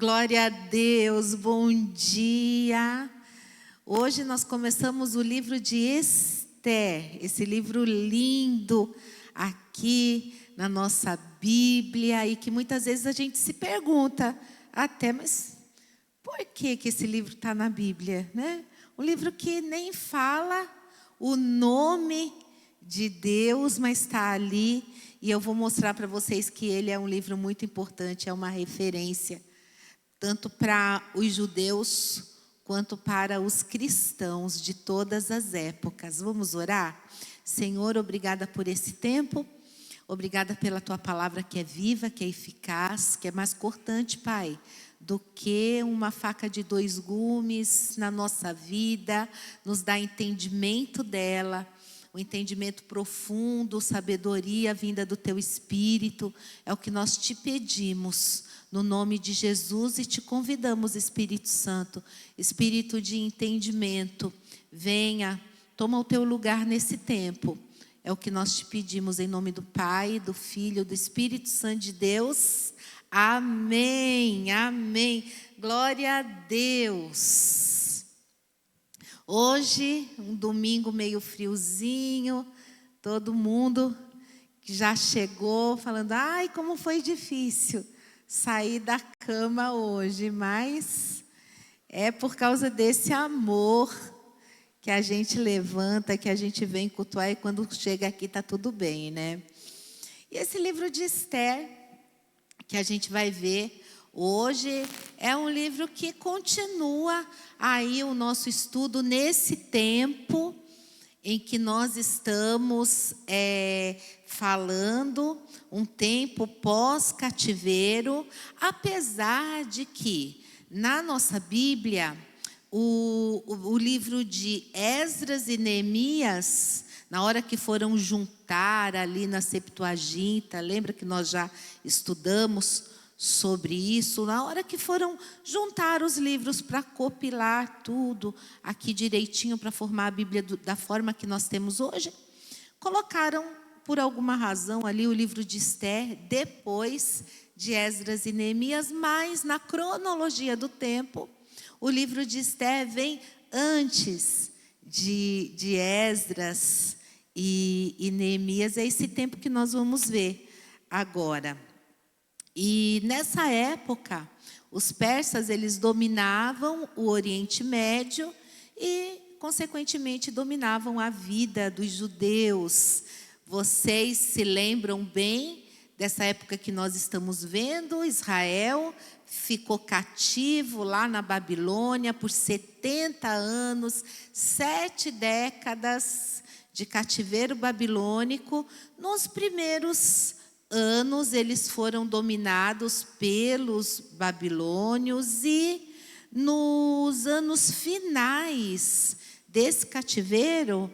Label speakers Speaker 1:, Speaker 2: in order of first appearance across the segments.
Speaker 1: Glória a Deus, bom dia. Hoje nós começamos o livro de Esther, esse livro lindo aqui na nossa Bíblia e que muitas vezes a gente se pergunta até, mas por que esse livro está na Bíblia, né? Um livro que nem fala o nome de Deus, mas está ali e eu vou mostrar para vocês que ele é um livro muito importante, é uma referência tanto para os judeus quanto para os cristãos de todas as épocas. Vamos orar? Senhor, obrigada por esse tempo, obrigada pela Tua palavra que é viva, que é eficaz, que é mais cortante, Pai, do que uma faca de dois gumes na nossa vida, nos dá entendimento dela, o entendimento profundo, sabedoria vinda do Teu Espírito, é o que nós te pedimos, no nome de Jesus, e te convidamos, Espírito Santo, Espírito de entendimento, venha, toma o Teu lugar nesse tempo, é o que nós te pedimos em nome do Pai, do Filho, do Espírito Santo de Deus, amém, amém, glória a Deus. Hoje, um domingo meio friozinho, todo mundo que já chegou falando, ai, como foi difícil sair da cama hoje, mas é por causa desse amor que a gente levanta, que a gente vem cultuar e quando chega aqui está tudo bem, né? E esse livro de Esther, que a gente vai ver hoje, é um livro que continua aí o nosso estudo nesse tempo em que nós estamos falando, um tempo pós-cativeiro, apesar de que na nossa Bíblia, o livro de Esdras e Neemias, na hora que foram juntar ali na Septuaginta, lembra que nós já estudamos sobre isso, na hora que foram juntar os livros para copilar tudo aqui direitinho para formar a Bíblia da forma que nós temos hoje, colocaram por alguma razão ali o livro de Esther depois de Esdras e Neemias, mas na cronologia do tempo, o livro de Esther vem antes de Esdras e Neemias, é esse tempo que nós vamos ver agora. E nessa época, os persas, eles dominavam o Oriente Médio e, consequentemente, dominavam a vida dos judeus. Vocês se lembram bem dessa época que nós estamos vendo? Israel ficou cativo lá na Babilônia por 70 anos, 7 décadas de cativeiro babilônico. Nos primeiros anos eles foram dominados pelos babilônios e nos anos finais desse cativeiro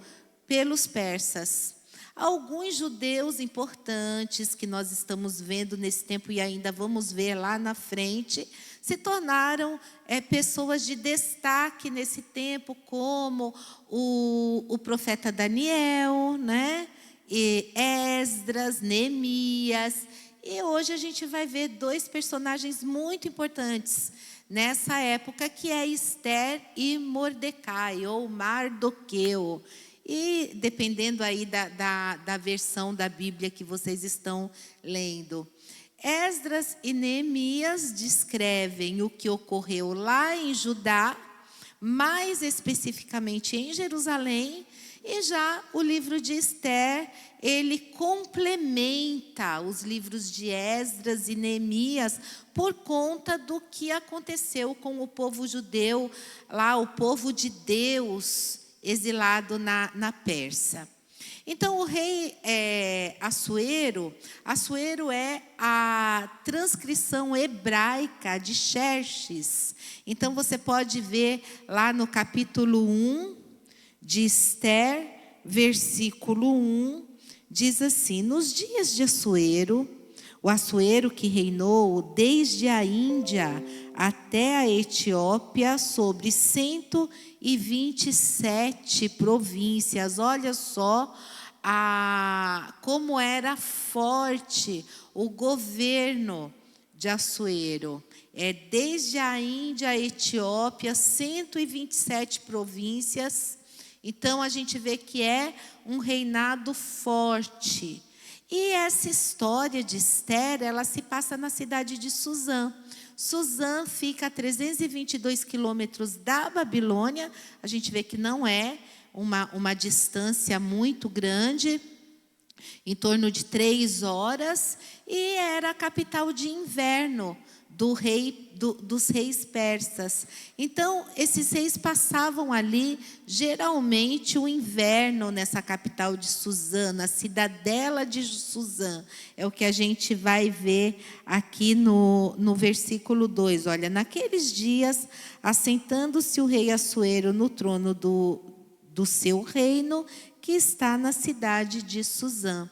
Speaker 1: pelos persas. Alguns judeus importantes que nós estamos vendo nesse tempo e ainda vamos ver lá na frente, se tornaram pessoas de destaque nesse tempo, como o profeta Daniel, né? E Esdras, Neemias, e hoje a gente vai ver dois personagens muito importantes nessa época, que é Esther e Mordecai, ou Mardoqueu, e dependendo aí da versão da Bíblia que vocês estão lendo. Esdras e Neemias descrevem o que ocorreu lá em Judá, mais especificamente em Jerusalém, e já o livro de Esther, ele complementa os livros de Esdras e Neemias por conta do que aconteceu com o povo judeu, lá o povo de Deus, exilado na Pérsia. Então o rei Assuero é a transcrição hebraica de Xerxes. Então você pode ver lá no capítulo 1, de Esther, versículo 1, diz assim: nos dias de Assuero, o Assuero que reinou desde a Índia até a Etiópia sobre 127 províncias. Olha só como era forte o governo de Assuero. Desde a Índia, a Etiópia, 127 províncias. Então, a gente vê que é um reinado forte. E essa história de Esther, ela se passa na cidade de Suzã. Suzã fica a 322 quilômetros da Babilônia. A gente vê que não é uma distância muito grande, em torno de 3 horas, e era a capital de inverno dos reis persas. Então, esses reis passavam ali, geralmente, o inverno nessa capital de Suzã, na cidadela de Suzã. É o que a gente vai ver aqui no versículo 2. Olha, naqueles dias, assentando-se o rei Assuero no trono do seu reino, que está na cidade de Suzã.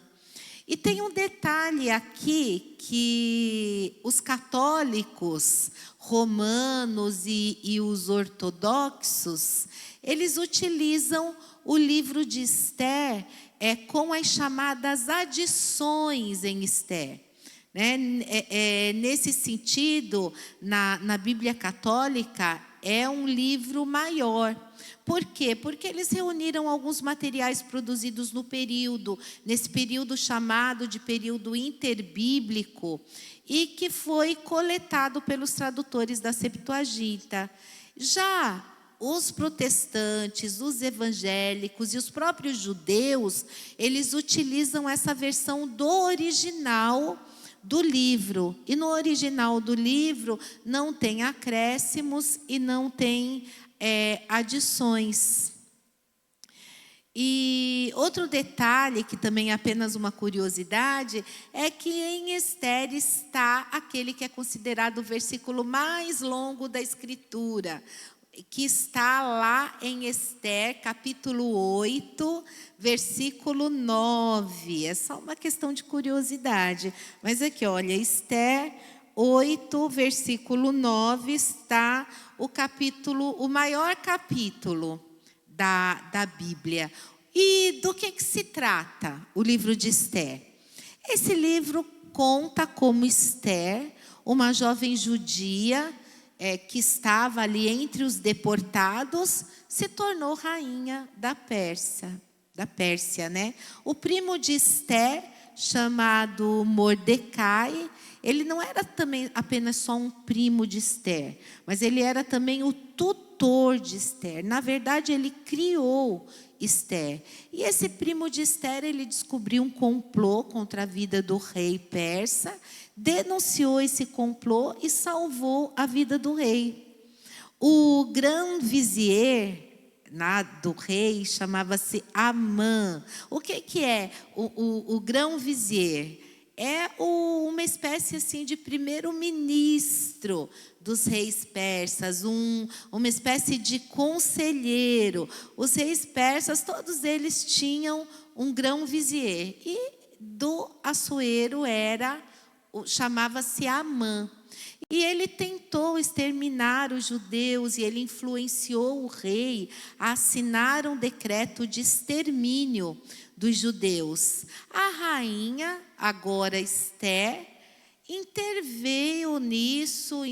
Speaker 1: E tem um detalhe aqui, que os católicos romanos e os ortodoxos, eles utilizam o livro de Esther com as chamadas adições em Esther. Nesse sentido, na Bíblia Católica, é um livro maior. Por quê? Porque eles reuniram alguns materiais produzidos nesse período chamado de período interbíblico, e que foi coletado pelos tradutores da Septuaginta. Já os protestantes, os evangélicos e os próprios judeus, eles utilizam essa versão do original do livro. E no original do livro não tem acréscimos e não tem adições. E outro detalhe, que também é apenas uma curiosidade, é que em Esther está aquele que é considerado o versículo mais longo da Escritura, que está lá em Esther, capítulo 8, versículo 9. É só uma questão de curiosidade. Mas aqui, olha, Esther 8, versículo 9, está o maior capítulo da Bíblia. E do que se trata o livro de Esther? Esse livro conta como Esther, uma jovem judia, que estava ali entre os deportados, se tornou rainha da Pérsia, né? O primo de Esther, chamado Mordecai, ele não era também apenas só um primo de Esther, mas ele era também o tutor de Esther. Na verdade, ele criou Esther. E esse primo de Esther, ele descobriu um complô contra a vida do rei persa, denunciou esse complô e salvou a vida do rei. O grão-vizier do rei chamava-se Amã. O que é o grão-vizier? É uma espécie assim de primeiro-ministro dos reis persas, uma espécie de conselheiro. Os reis persas, todos eles tinham um grão-vizier. E do Assuero chamava-se Amã. E ele tentou exterminar os judeus, e ele influenciou o rei a assinar um decreto de extermínio dos judeus. A rainha, agora Esther, interveio nisso,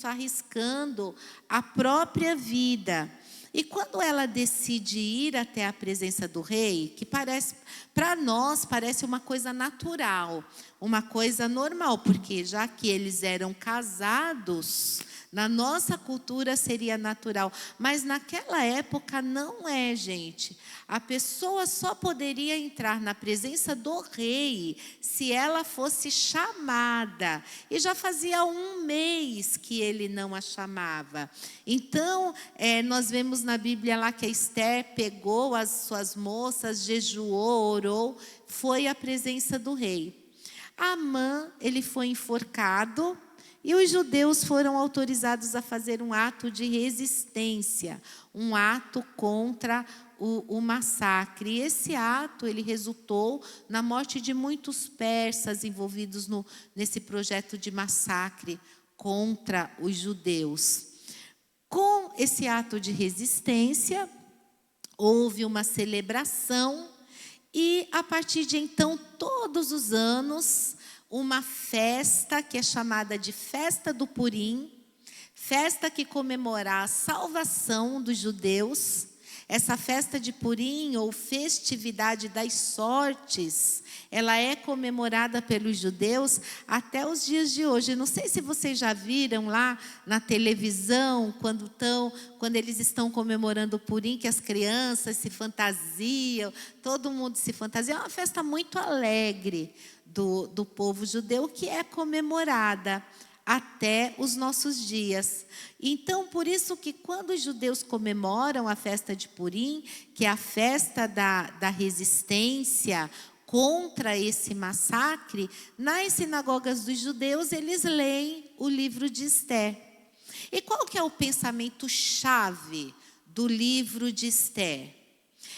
Speaker 1: arriscando a própria vida. E quando ela decide ir até a presença do rei, que para nós parece uma coisa natural, uma coisa normal, porque já que eles eram casados, na nossa cultura seria natural, mas naquela época não é, gente. A pessoa só poderia entrar na presença do rei se ela fosse chamada. E já fazia 1 mês que ele não a chamava. Então, nós vemos na Bíblia lá que a Esther pegou as suas moças, jejuou, orou, foi à presença do rei. Amã, ele foi enforcado, e os judeus foram autorizados a fazer um ato de resistência, um ato contra o massacre. E esse ato, ele resultou na morte de muitos persas envolvidos nesse projeto de massacre contra os judeus. Com esse ato de resistência, houve uma celebração, e a partir de então, todos os anos, uma festa que é chamada de Festa do Purim, festa que comemora a salvação dos judeus. Essa festa de Purim, ou festividade das sortes, ela é comemorada pelos judeus até os dias de hoje. Não sei se vocês já viram lá na televisão, quando eles estão comemorando o Purim, que as crianças se fantasiam, todo mundo se fantasia. É uma festa muito alegre do povo judeu, que é comemorada até os nossos dias. Então, por isso que quando os judeus comemoram a festa de Purim, que é a festa da resistência contra esse massacre, nas sinagogas dos judeus eles leem o livro de Ester. E qual que é o pensamento-chave do livro de Ester?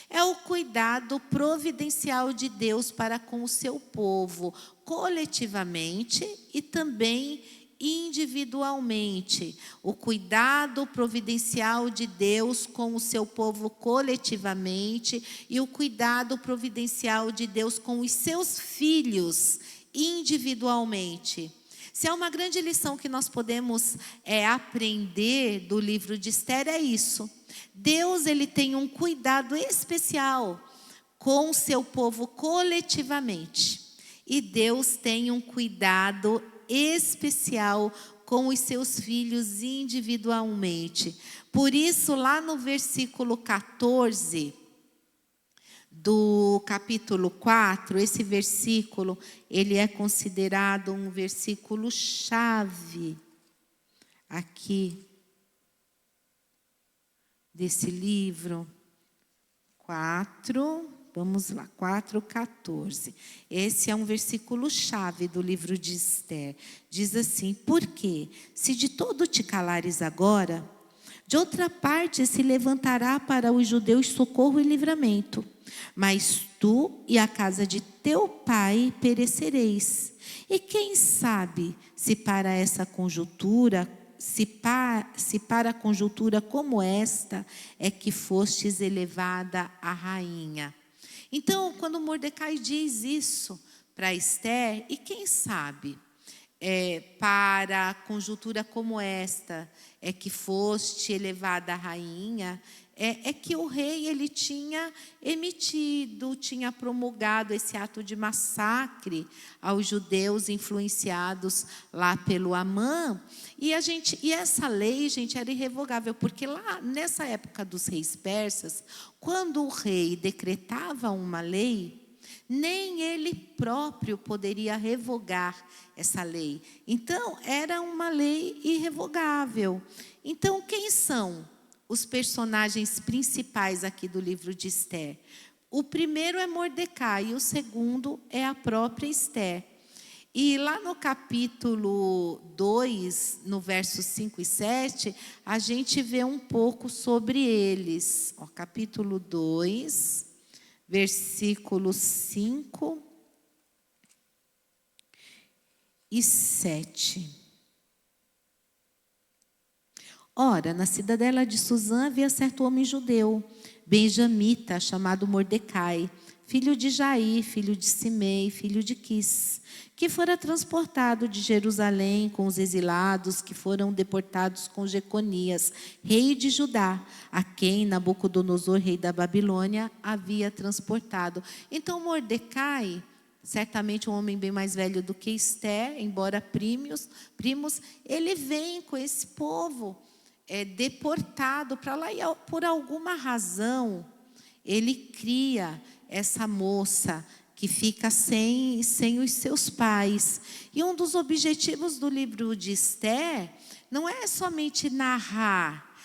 Speaker 1: É o cuidado providencial de Deus para com o seu povo, coletivamente e também individualmente. O cuidado providencial de Deus com o seu povo coletivamente e o cuidado providencial de Deus com os seus filhos individualmente. Se é uma grande lição que nós podemos aprender do livro de Ester, é isso. Deus, ele tem um cuidado especial com o seu povo coletivamente. E Deus tem um cuidado especial com os seus filhos individualmente. Por isso, lá no versículo 14 do capítulo 4, esse versículo, ele é considerado um versículo chave aqui desse livro. 4, vamos lá, 4:14. Esse é um versículo chave do livro de Ester. Diz assim: porque se de todo te calares agora, de outra parte se levantará para os judeus socorro e livramento. Mas tu e a casa de teu pai perecereis. E quem sabe se para essa conjuntura, se para conjuntura como esta é que fostes elevada a rainha. Então, quando Mordecai diz isso para Ester, e quem sabe, para conjuntura como esta é que foste elevada a rainha, é que o rei, ele tinha emitido, tinha promulgado esse ato de massacre aos judeus influenciados lá pelo Amã. E essa lei, gente, era irrevogável, porque lá nessa época dos reis persas, quando o rei decretava uma lei, nem ele próprio poderia revogar essa lei. Então, era uma lei irrevogável. Então, quem são os personagens principais aqui do livro de Ester? O primeiro é Mordecai e o segundo é a própria Ester. E lá no capítulo 2, no versos 5 e 7, a gente vê um pouco sobre eles. Capítulo 2, versículos 5 e 7. Ora, na cidadela de Susã havia certo homem judeu, benjamita, chamado Mordecai, filho de Jair, filho de Simei, filho de Quis, que fora transportado de Jerusalém com os exilados que foram deportados com Jeconias, rei de Judá, a quem Nabucodonosor, rei da Babilônia, havia transportado. Então Mordecai, certamente um homem bem mais velho do que Ester, embora primos, ele vem com esse povo deportado para lá, e por alguma razão ele cria essa moça que fica sem os seus pais. E um dos objetivos do livro de Ester não é somente narrar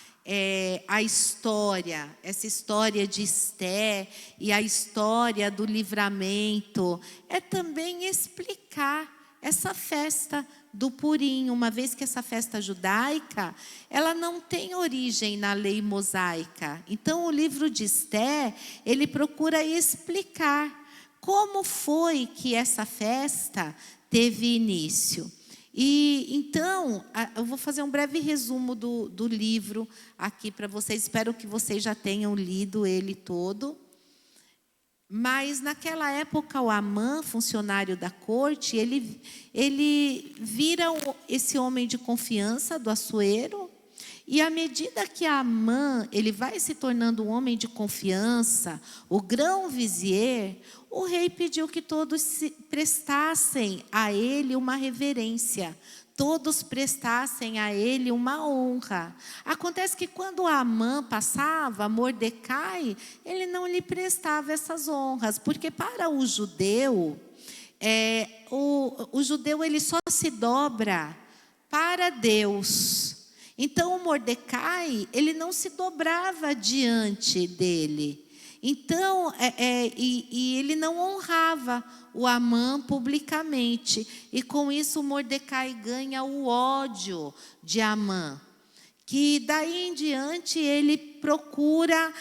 Speaker 1: a história, essa história de Ester e a história do livramento, é também explicar essa festa do Purim, uma vez que essa festa judaica, ela não tem origem na lei mosaica. Então, o livro de Ester, ele procura explicar como foi que essa festa teve início. E então, eu vou fazer um breve resumo do livro aqui para vocês. Espero que vocês já tenham lido ele todo. Mas naquela época o Amã, funcionário da corte, ele vira esse homem de confiança do Assuero. E à medida que Amã ele vai se tornando um homem de confiança, o grão-vizier, o rei pediu que todos prestassem a ele uma reverência. Todos prestassem a ele uma honra. Acontece que quando Amã passava, Mordecai, ele não lhe prestava essas honras, porque para o judeu, o judeu ele só se dobra para Deus. Então o Mordecai, ele não se dobrava diante dele. Então, ele não honrava o Amã publicamente. E com isso Mordecai ganha o ódio de Amã. Que daí em diante ele procura,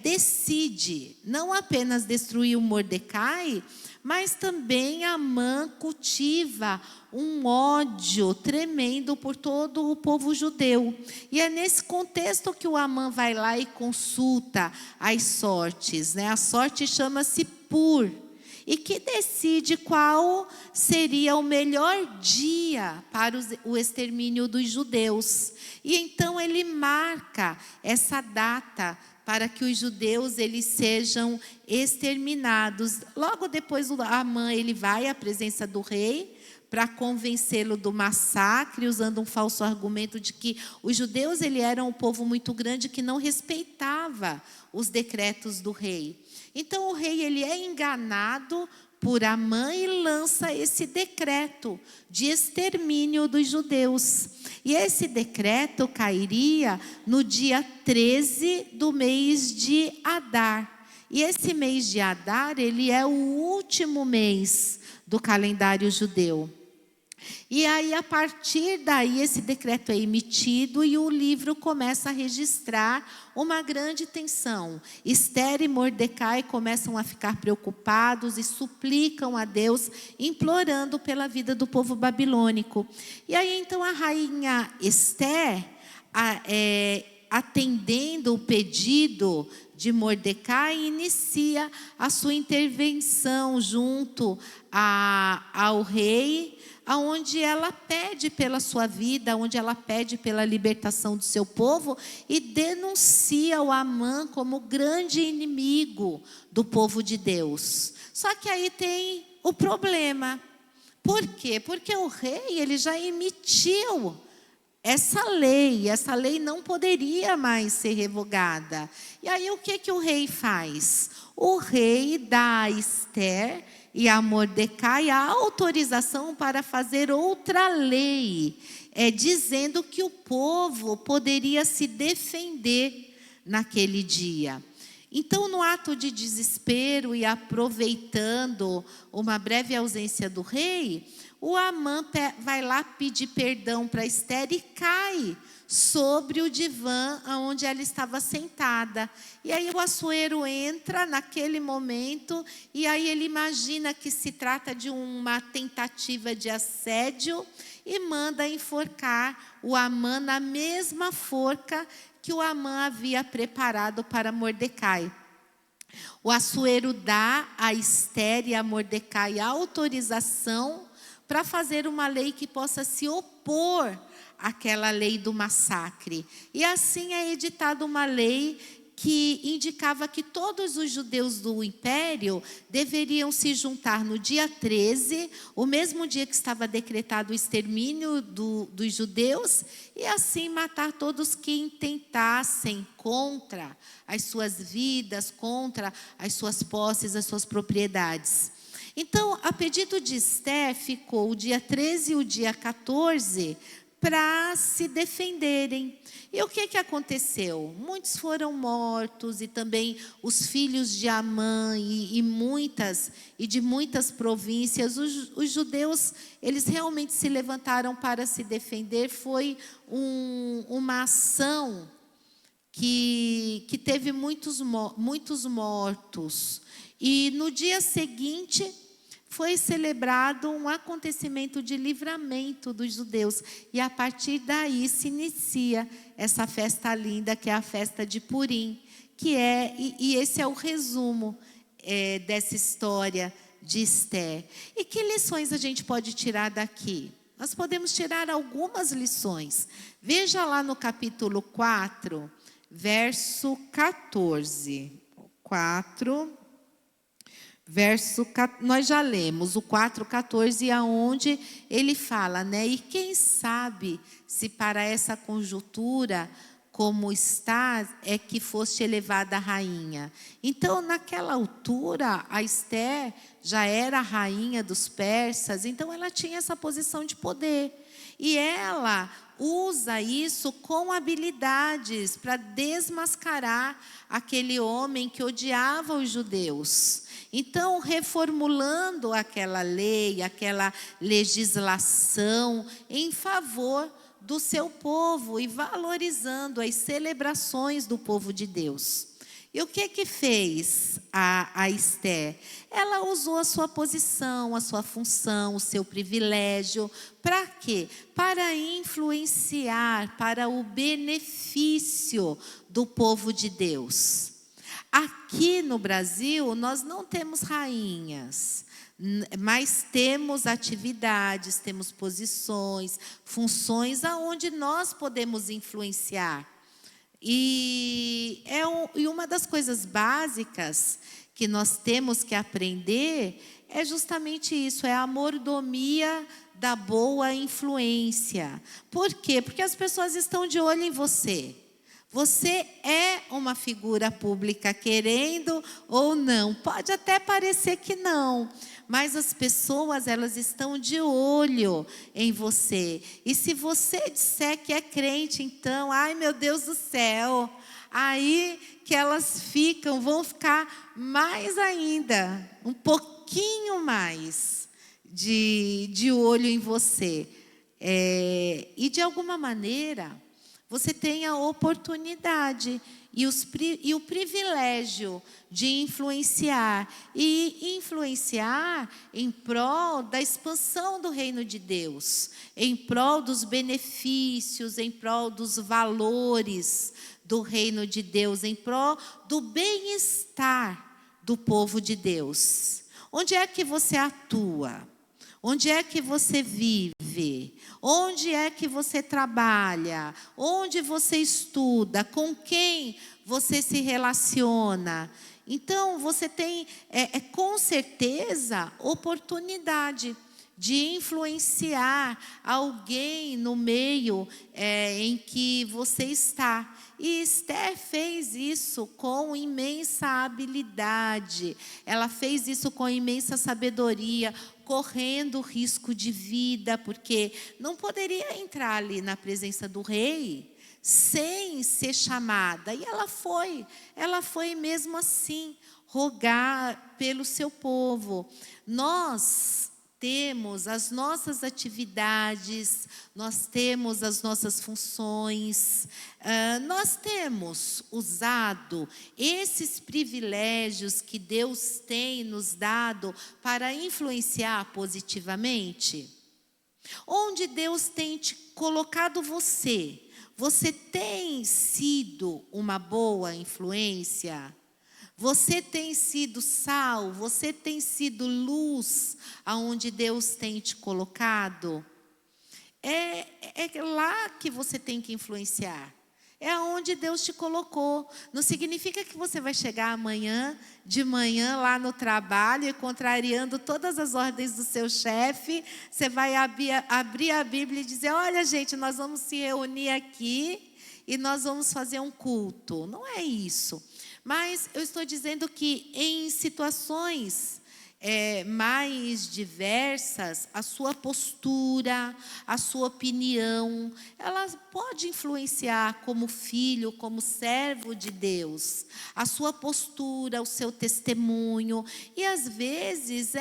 Speaker 1: decide, não apenas destruir o Mordecai, mas também Amã cultiva um ódio tremendo por todo o povo judeu. E é nesse contexto que o Amã vai lá e consulta as sortes, né? A sorte chama-se Pur, e que decide qual seria o melhor dia para o extermínio dos judeus. E então ele marca essa data para que os judeus eles sejam exterminados. Logo depois o Amã ele vai à presença do rei para convencê-lo do massacre, usando um falso argumento de que os judeus eram um povo muito grande que não respeitava os decretos do rei. Então o rei ele é enganado por Amã e lança esse decreto de extermínio dos judeus. E esse decreto cairia no dia 13 do mês de Adar. E esse mês de Adar, ele é o último mês do calendário judeu. E aí, a partir daí, esse decreto é emitido e o livro começa a registrar uma grande tensão. Esther e Mordecai começam a ficar preocupados e suplicam a Deus, implorando pela vida do povo babilônico. E aí, então, a rainha Esther, atendendo o pedido de Mordecai, inicia a sua intervenção junto ao rei, onde ela pede pela sua vida, onde ela pede pela libertação do seu povo e denuncia o Amã como grande inimigo do povo de Deus. Só que aí tem o problema. Por quê? Porque o rei ele já emitiu essa lei não poderia mais ser revogada. E aí o que o rei faz? O rei dá a Esther e a Mordecai a autorização para fazer outra lei, dizendo que o povo poderia se defender naquele dia. Então, no ato de desespero e aproveitando uma breve ausência do rei, o Amã vai lá pedir perdão para Esther e cai sobre o divã onde ela estava sentada. E aí o Assuero entra naquele momento e aí ele imagina que se trata de uma tentativa de assédio e manda enforcar o Amã na mesma forca que o Amã havia preparado para Mordecai. O Assuero dá a Esther e a Mordecai a autorização para fazer uma lei que possa se opor àquela lei do massacre. E assim é editada uma lei que indicava que todos os judeus do império deveriam se juntar no dia 13, o mesmo dia que estava decretado o extermínio dos judeus, e assim matar todos quem tentassem contra as suas vidas, contra as suas posses, as suas propriedades. Então, a pedido de Esther, ficou o dia 13 e o dia 14 para se defenderem. E o que aconteceu? Muitos foram mortos e também os filhos de Amã e de muitas províncias. Os judeus, eles realmente se levantaram para se defender. Foi uma ação que teve muitos mortos. E no dia seguinte foi celebrado um acontecimento de livramento dos judeus. E a partir daí se inicia essa festa linda, que é a festa de Purim, e esse é o resumo. dessa história de Esther. E que lições a gente pode tirar daqui? Nós podemos tirar algumas lições. Veja lá no capítulo 4, verso 14. 4, nós já lemos o 4:14, aonde ele fala, né? E quem sabe se para essa conjuntura como está, é que foste elevada a rainha. Então, naquela altura, a Esther já era a rainha dos persas, então ela tinha essa posição de poder. E ela usa isso com habilidades para desmascarar aquele homem que odiava os judeus. Então, reformulando aquela lei, aquela legislação em favor do seu povo e valorizando as celebrações do povo de Deus. E o que fez a Esther? Ela usou a sua posição, a sua função, o seu privilégio. Para quê? Para influenciar, para o benefício do povo de Deus. Aqui no Brasil, nós não temos rainhas, mas temos atividades, temos posições, funções aonde nós podemos influenciar. E uma das coisas básicas que nós temos que aprender é justamente isso, é a mordomia da boa influência. Por quê? Porque as pessoas estão de olho em você. Você é uma figura pública, querendo ou não. Pode até parecer que não, mas as pessoas, elas estão de olho em você. E se você disser que é crente, então, ai meu Deus do céu, aí que elas vão ficar mais ainda, um pouquinho mais de olho em você. E de alguma maneira, você tem a oportunidade e o privilégio de influenciar. E influenciar em prol da expansão do reino de Deus, em prol dos benefícios, em prol dos valores do reino de Deus, em prol do bem-estar do povo de Deus. Onde é que você atua? Onde é que você vive? Onde é que você trabalha? Onde você estuda? Com quem você se relaciona? Então, você tem, com certeza, oportunidade de influenciar alguém no meio em que você está. E Esther fez isso com imensa habilidade. Ela fez isso com imensa sabedoria, correndo risco de vida, porque não poderia entrar ali na presença do rei sem ser chamada. E ela foi mesmo assim, rogar pelo seu povo. Nós temos as nossas atividades, nós temos as nossas funções, nós temos usado esses privilégios que Deus tem nos dado para influenciar positivamente. Onde Deus tem te colocado você tem sido uma boa influência? Você tem sido sal, você tem sido luz aonde Deus tem te colocado? É lá que você tem que influenciar. É aonde Deus te colocou. Não significa que você vai chegar amanhã, de manhã, lá no trabalho, e contrariando todas as ordens do seu chefe, você vai abrir a Bíblia e dizer, olha gente, nós vamos se reunir aqui e nós vamos fazer um culto. Não é isso. Mas eu estou dizendo que em situações mais diversas, a sua postura, a sua opinião, ela pode influenciar como filho, como servo de Deus. A sua postura, o seu testemunho. E às vezes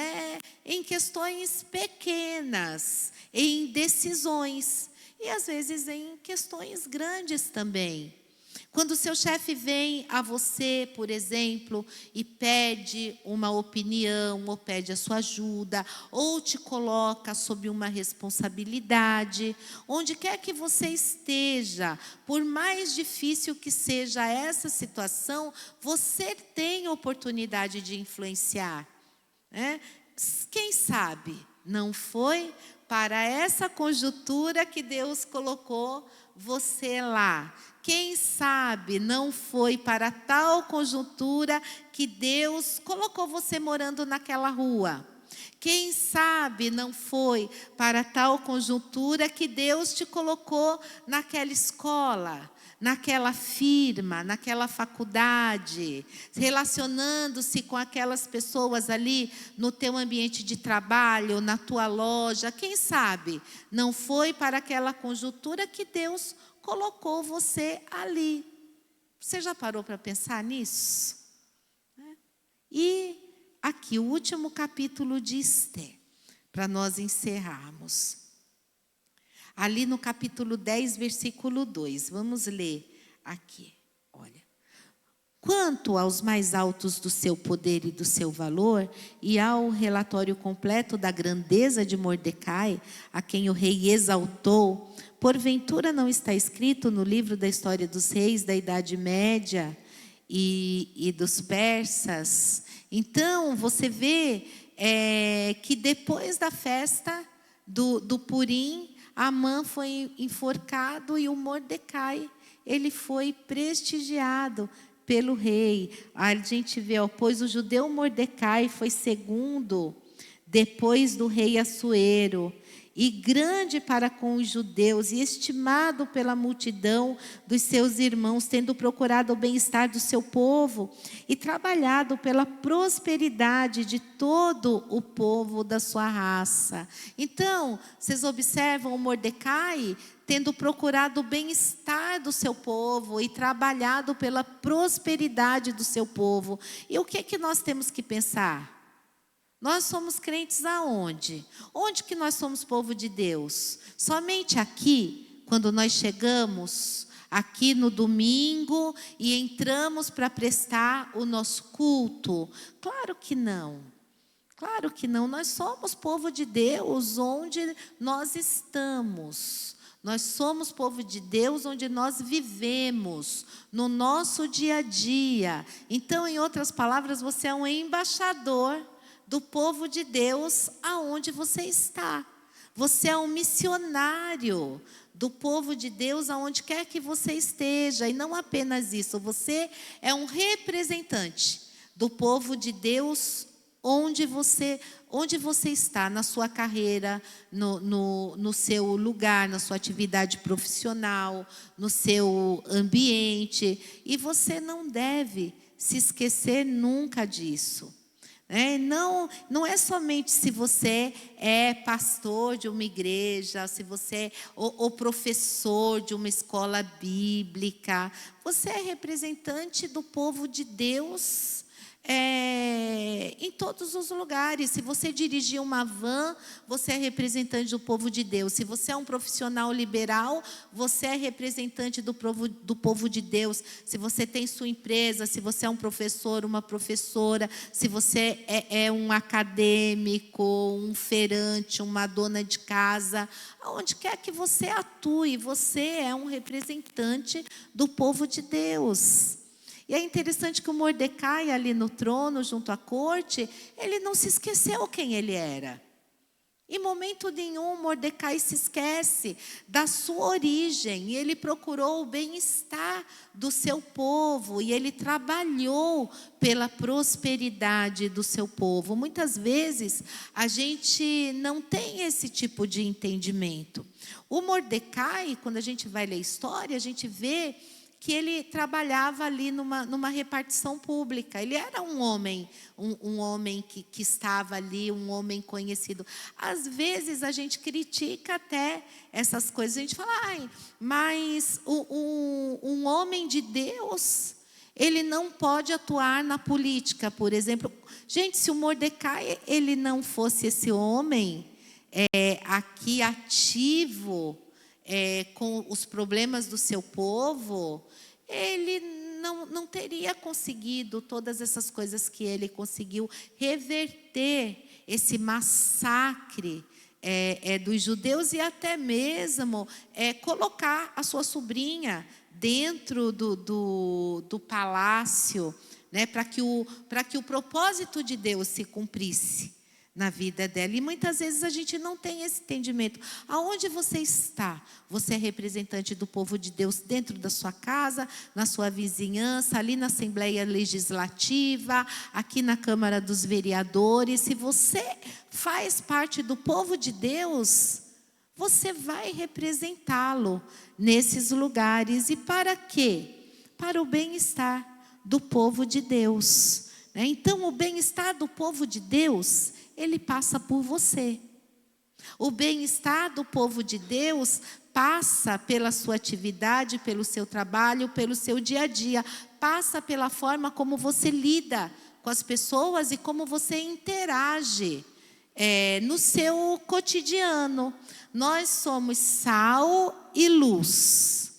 Speaker 1: em questões pequenas, em decisões. E às vezes em questões grandes também. Quando o seu chefe vem a você, por exemplo, e pede uma opinião, ou pede a sua ajuda, ou te coloca sob uma responsabilidade, onde quer que você esteja, por mais difícil que seja essa situação, você tem oportunidade de influenciar, né? Quem sabe não foi para essa conjuntura que Deus colocou você lá. Quem sabe não foi para tal conjuntura que Deus colocou você morando naquela rua. Quem sabe não foi para tal conjuntura que Deus te colocou naquela escola, naquela firma, naquela faculdade, relacionando-se com aquelas pessoas ali no teu ambiente de trabalho, na tua loja. Quem sabe não foi para aquela conjuntura que Deus colocou você ali. Você já parou para pensar nisso? E aqui o último capítulo de Esther, para nós encerrarmos. Ali no capítulo 10, versículo 2, vamos ler aqui. Olha. Quanto aos mais altos do seu poder e do seu valor, e ao relatório completo da grandeza de Mordecai, a quem o rei exaltou, porventura não está escrito no livro da história dos reis da Idade Média e dos persas? Então, você vê que depois da festa do Purim, Amã foi enforcado e o Mordecai, ele foi prestigiado pelo rei. A gente vê, pois o judeu Mordecai foi segundo depois do rei Assuero, e grande para com os judeus, e estimado pela multidão dos seus irmãos, tendo procurado o bem-estar do seu povo, e trabalhado pela prosperidade de todo o povo da sua raça. Então, vocês observam o Mordecai tendo procurado o bem-estar do seu povo, e trabalhado pela prosperidade do seu povo. E o que é que nós temos que pensar? Nós somos crentes aonde? Onde que nós somos povo de Deus? Somente aqui, quando nós chegamos aqui no domingo e entramos para prestar o nosso culto? Claro que não. Claro que não. Nós somos povo de Deus onde nós estamos. Nós somos povo de Deus onde nós vivemos, no nosso dia a dia. Então, em outras palavras, você é um embaixador do povo de Deus aonde você está. Você é um missionário do povo de Deus aonde quer que você esteja. E não apenas isso, você é um representante do povo de Deus onde você está, na sua carreira, no seu lugar, na sua atividade profissional, no seu ambiente. E você não deve se esquecer nunca disso. Não é somente se você é pastor de uma igreja, se você é o professor de uma escola bíblica. Você é representante do povo de Deus em todos os lugares. Se você dirigir uma van, você é representante do povo de Deus. Se você é um profissional liberal, você é representante do povo de Deus. Se você tem sua empresa, se você é um professor, uma professora, se você é um acadêmico, um feirante, uma dona de casa, aonde quer que você atue, você é um representante do povo de Deus. E é interessante que o Mordecai ali no trono, junto à corte, ele não se esqueceu quem ele era. Em momento nenhum, Mordecai se esquece da sua origem. E ele procurou o bem-estar do seu povo. E ele trabalhou pela prosperidade do seu povo. Muitas vezes, a gente não tem esse tipo de entendimento. O Mordecai, quando a gente vai ler a história, a gente vê que ele trabalhava ali numa repartição pública. Ele era um homem que estava ali, um homem conhecido. Às vezes a gente critica até essas coisas. A gente fala, mas um homem de Deus, ele não pode atuar na política, por exemplo. Gente, se o Mordecai ele não fosse esse homem aqui ativo, com os problemas do seu povo, ele não teria conseguido todas essas coisas que ele conseguiu, reverter esse massacre dos judeus e até mesmo colocar a sua sobrinha dentro do palácio, né, para que o propósito de Deus se cumprisse na vida dela. E muitas vezes a gente não tem esse entendimento. Aonde você está? Você é representante do povo de Deus dentro da sua casa, na sua vizinhança, ali na Assembleia Legislativa, aqui na Câmara dos Vereadores. Se você faz parte do povo de Deus, você vai representá-lo nesses lugares. E para quê? Para o bem-estar do povo de Deus. Então, o bem-estar do povo de Deus, ele passa por você. O bem-estar do povo de Deus passa pela sua atividade, pelo seu trabalho, pelo seu dia a dia. Passa pela forma como você lida com as pessoas e como você interage no seu cotidiano. Nós somos sal e luz.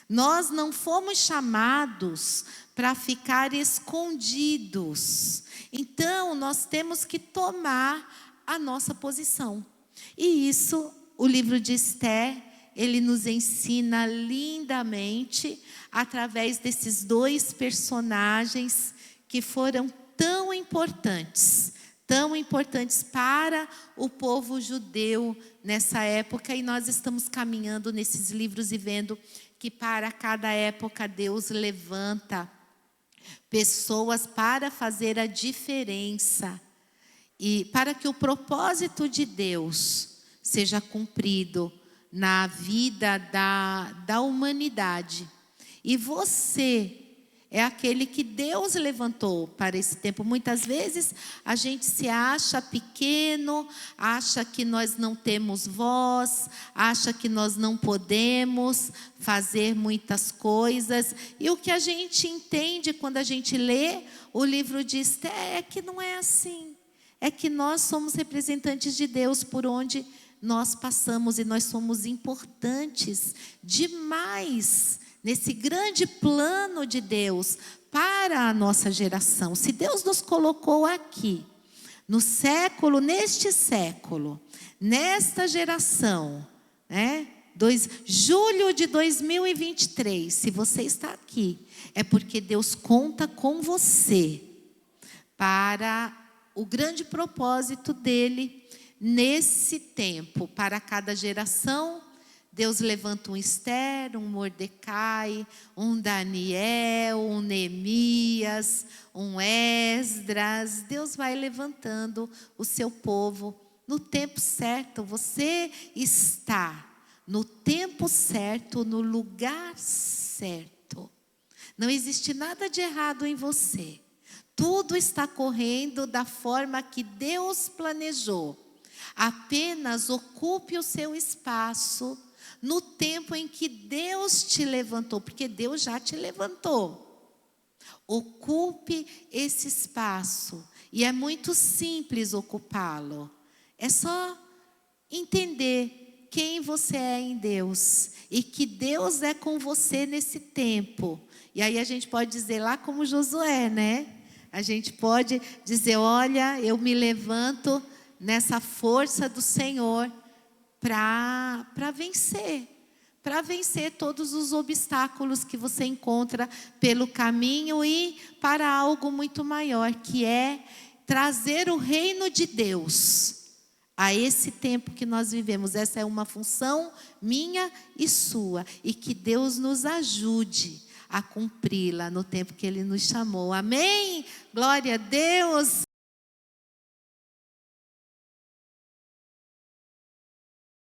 Speaker 1: Nós não fomos chamados para ficar escondidos. Então, nós temos que tomar a nossa posição. E isso, o livro de Esther, ele nos ensina lindamente, através desses dois personagens que foram tão importantes para o povo judeu nessa época. E nós estamos caminhando nesses livros e vendo que para cada época Deus levanta pessoas para fazer a diferença e para que o propósito de Deus seja cumprido na vida da humanidade. E você é aquele que Deus levantou para esse tempo. Muitas vezes a gente se acha pequeno, acha que nós não temos voz, acha que nós não podemos fazer muitas coisas. E o que a gente entende quando a gente lê o livro de Esther é que não é assim. É que nós somos representantes de Deus por onde nós passamos e nós somos importantes demais nesse grande plano de Deus para a nossa geração. Se Deus nos colocou aqui, neste século, nesta geração, julho de 2023, se você está aqui, é porque Deus conta com você para o grande propósito dele nesse tempo, para cada geração. Deus levanta um Esther, um Mordecai, um Daniel, um Neemias, um Esdras. Deus vai levantando o seu povo no tempo certo. Você está no tempo certo, no lugar certo. Não existe nada de errado em você. Tudo está correndo da forma que Deus planejou. Apenas ocupe o seu espaço no tempo em que Deus te levantou, porque Deus já te levantou. Ocupe esse espaço. E é muito simples ocupá-lo. É só entender quem você é em Deus e que Deus é com você nesse tempo. E aí a gente pode dizer lá como Josué, né? A gente pode dizer, olha, eu me levanto nessa força do Senhor para vencer todos os obstáculos que você encontra pelo caminho e para algo muito maior, que é trazer o reino de Deus a esse tempo que nós vivemos. Essa é uma função minha e sua, e que Deus nos ajude a cumpri-la no tempo que Ele nos chamou. Amém? Glória a Deus!